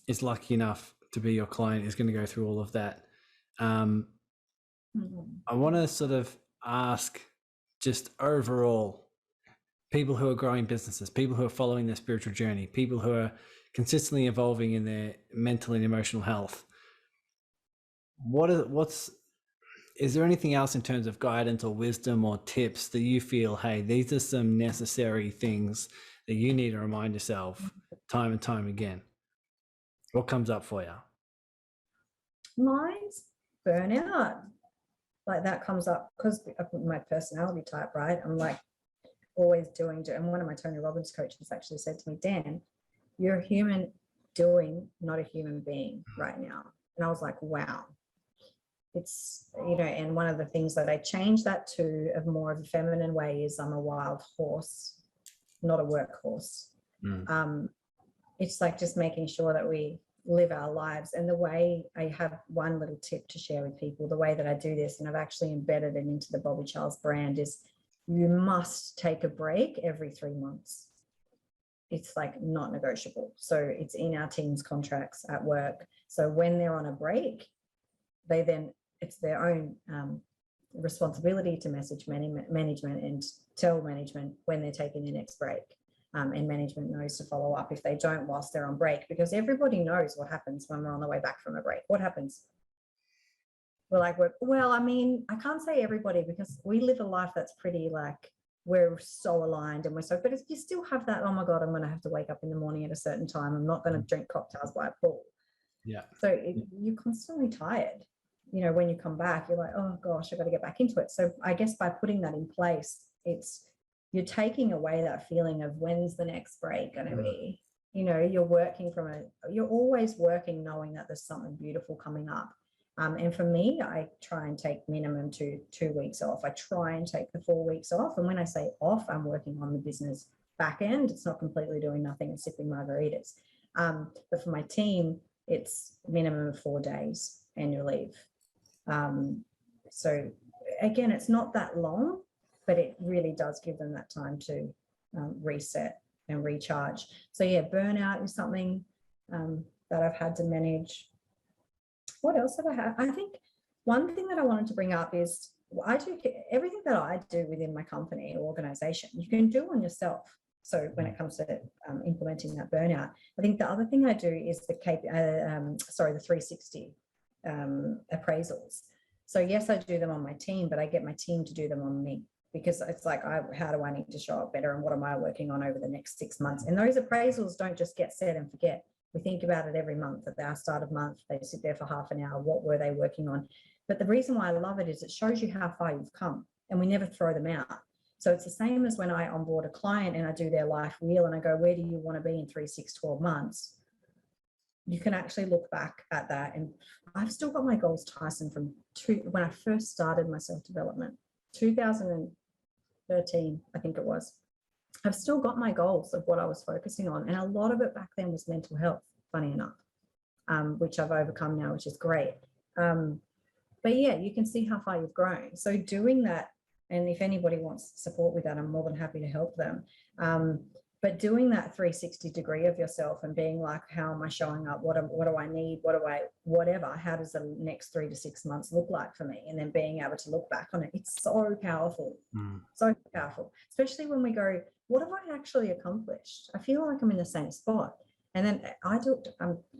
is lucky enough to be your client is going to go through all of that. I want to sort of ask, just overall, people who are growing businesses, people who are following their spiritual journey, people who are consistently evolving in their mental and emotional health, is there anything else in terms of guidance or wisdom or tips that you feel, hey, these are some necessary things that you need to remind yourself time and time again? What comes up for you? Mine's burnout. Like, that comes up because of my personality type, right? I'm like always doing, and one of my Tony Robbins coaches actually said to me, Dan, you're a human doing, not a human being right now. And I was like, wow. It's, and one of the things that I changed that to, of more of a feminine way, is I'm a wild horse, not a workhorse. It's like just making sure that we live our lives. And the way, I have one little tip to share with people, the way that I do this, and I've actually embedded it into the Bobby Charles brand, is you must take a break every 3 months. It's like not negotiable. So it's in our team's contracts at work. So when they're on a break, it's their own responsibility to message management and tell management when they're taking their next break. And management knows to follow up if they don't whilst they're on break, because everybody knows what happens when we're on the way back from a break. What happens? We're like, well, I mean, I can't say everybody, because we live a life that's pretty like, we're so aligned and but if you still have that, oh my God, I'm going to have to wake up in the morning at a certain time. I'm not going to drink cocktails by a pool. Yeah. So you're constantly tired. When you come back, you're like, oh gosh, I've got to get back into it. So I guess by putting that in place, you're taking away that feeling of when's the next break going to be. You're always working knowing that there's something beautiful coming up. And for me, I try and take minimum 2 weeks off. I try and take the 4 weeks off. And when I say off, I'm working on the business back end. It's not completely doing nothing and sipping margaritas. But for my team, it's minimum of 4 days annual leave. So again, it's not that long, but it really does give them that time to reset and recharge. So yeah, burnout is something that I've had to manage. What else have I had? I think one thing that I wanted to bring up is I do everything that I do within my company or organization, you can do on yourself. So when it comes to implementing that burnout, I think the other thing I do is the 360 appraisals. So yes, I do them on my team, but I get my team to do them on me, because it's like, how do I need to show up better, and what am I working on over the next 6 months? And those appraisals don't just get set and forget. We think about it every month. At our start of month, they sit there for half an hour. What were they working on? But the reason why I love it is it shows you how far you've come, and we never throw them out. So it's the same as when I onboard a client and I do their life wheel and I go, where do you want to be in 3, 6, 12 months? You can actually look back at that. And I've still got my goals, Tyson, from when I first started my self-development, 2013, I think it was. I've still got my goals of what I was focusing on. And a lot of it back then was mental health, funny enough, which I've overcome now, which is great. But yeah, you can see how far you've grown. So doing that, and if anybody wants support with that, I'm more than happy to help them. But doing that 360 degree of yourself and being like, how am I showing up? What do I need? Whatever, how does the next 3 to 6 months look like for me? And then being able to look back on it. It's so powerful, so powerful, especially when we go, what have I actually accomplished? I feel like I'm in the same spot. And then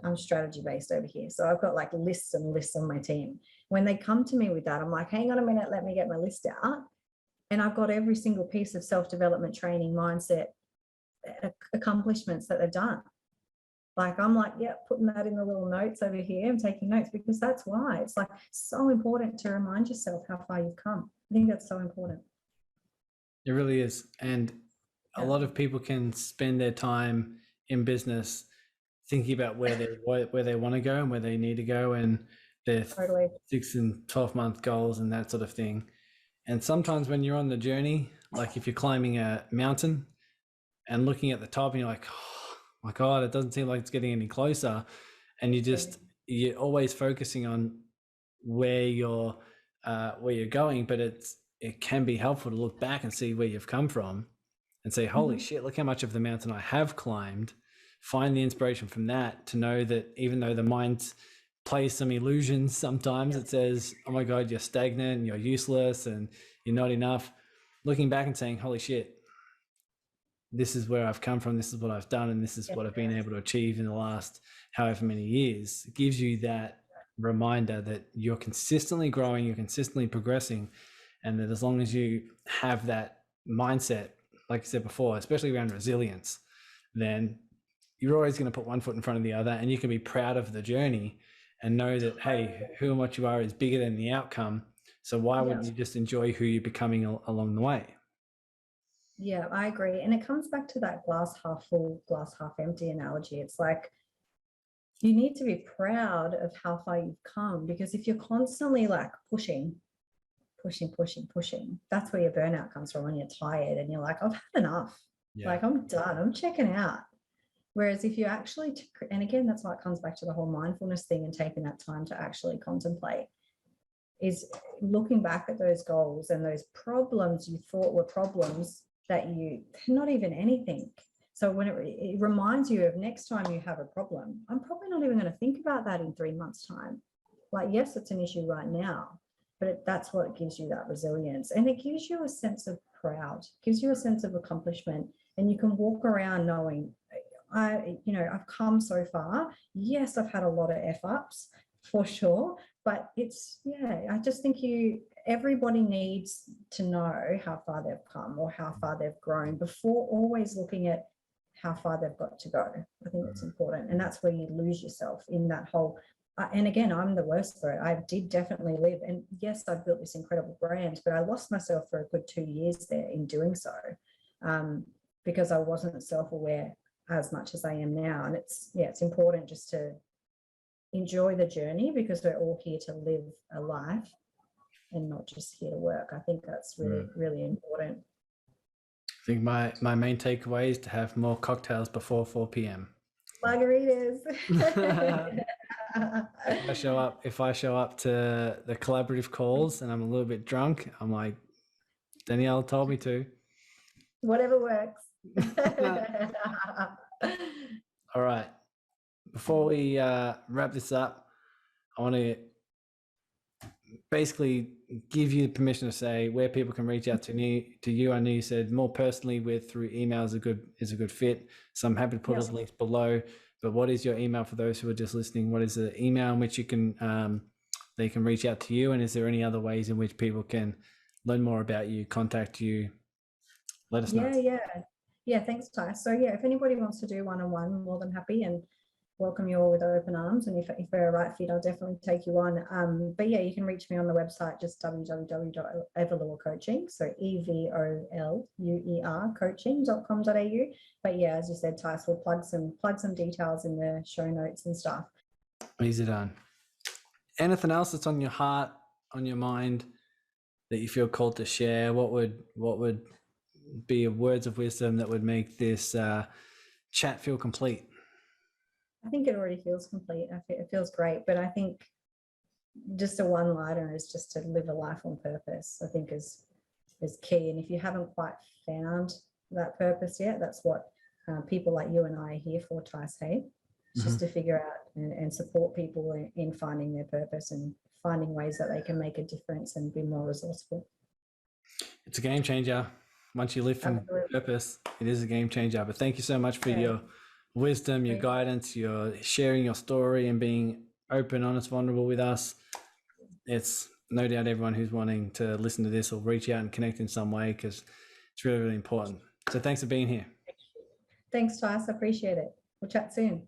I'm strategy based over here. So I've got like lists and lists on my team. When they come to me with that, I'm like, hang on a minute, let me get my list out. And I've got every single piece of self-development training, mindset, accomplishments that they've done. Like, I'm like, yeah, putting that in the little notes over here. I'm taking notes, because that's why it's like so important to remind yourself how far you've come. I think that's so important. It really is. And a lot of people can spend their time in business thinking about where they want to go and where they need to go, and their 6 and 12 month goals and that sort of thing. And sometimes when you're on the journey, like if you're climbing a mountain and looking at the top and you're like, oh my God, it doesn't seem like it's getting any closer. And you're always focusing on where you're going, but it can be helpful to look back and see where you've come from and say, holy shit, look how much of the mountain I have climbed. Find the inspiration from that, to know that even though the mind plays some illusions sometimes, it says, oh my God, you're stagnant and you're useless and you're not enough. Looking back and saying, holy shit, this is where I've come from, this is what I've done, and this is what I've been able to achieve in the last however many years. It gives you that reminder that you're consistently growing, you're consistently progressing, and that as long as you have that mindset, like I said before, especially around resilience, then you're always going to put one foot in front of the other, and you can be proud of the journey and know that, hey, who and what you are is bigger than the outcome. So why wouldn't you just enjoy who you're becoming along the way? Yeah, I agree. And it comes back to that glass half full, glass half empty analogy. It's like, you need to be proud of how far you've come, because if you're constantly like pushing, that's where your burnout comes from, when you're tired and you're like, I've had enough. Like, I'm done, I'm checking out. Whereas if you actually, and again, that's why it comes back to the whole mindfulness thing and taking that time to actually contemplate, is looking back at those goals and those problems you thought were problems that they're not even anything. So when it reminds you of next time you have a problem, I'm probably not even going to think about that in 3 months' time. Like, yes, it's an issue right now, but that's what gives you that resilience. And it gives you a sense of proud, gives you a sense of accomplishment, and you can walk around knowing, I've come so far. Yes, I've had a lot of F-ups for sure, but I just think everybody needs to know how far they've come or how far they've grown before always looking at how far they've got to go. I think it's important. And that's where you lose yourself in that whole, and again, I'm the worst for it. I did definitely live, and yes, I've built this incredible brand, but I lost myself for a good 2 years there in doing so, because I wasn't self-aware as much as I am now. And it's important just to enjoy the journey, because we're all here to live a life and not just here to work. I think that's really, really important. I think my main takeaway is to have more cocktails before 4 p.m. Margaritas. If I show up to the collaborative calls and I'm a little bit drunk, I'm like, Danielle told me to. Whatever works. All right. Before we wrap this up, I want to basically give you permission to say where people can reach out to you. I know you said more personally with through email is a good fit. So I'm happy to put all the links below. But what is your email for those who are just listening? What is the email in which you can they can reach out to you? And is there any other ways in which people can learn more about you, contact you? Let us know. Yeah. Thanks, Ty. So yeah, if anybody wants to do one-on-one, more than happy and welcome you all with open arms. And if we're a right fit, I'll definitely take you on. But yeah, you can reach me on the website, just www.evoluer.coaching. So EVOLUER coaching.com.au. But yeah, as you said, Tice, we'll plug some details in the show notes and stuff. Easy done. Anything else that's on your heart, on your mind that you feel called to share? What would be words of wisdom that would make this chat feel complete? I think it already feels complete. It feels great, but I think just a one-liner is just to live a life on purpose, I think is key. And if you haven't quite found that purpose yet, that's what people like you and I are here for, Tice, hey? It's just to figure out and support people in finding their purpose and finding ways that they can make a difference and be more resourceful. It's a game changer. Once you live from purpose, it is a game changer. But thank you so much for your wisdom, your guidance, your sharing your story and being open, honest, vulnerable with us. It's no doubt everyone who's wanting to listen to this will reach out and connect in some way because it's really, really important. So thanks for being here. Thanks, Tice. I appreciate it. We'll chat soon.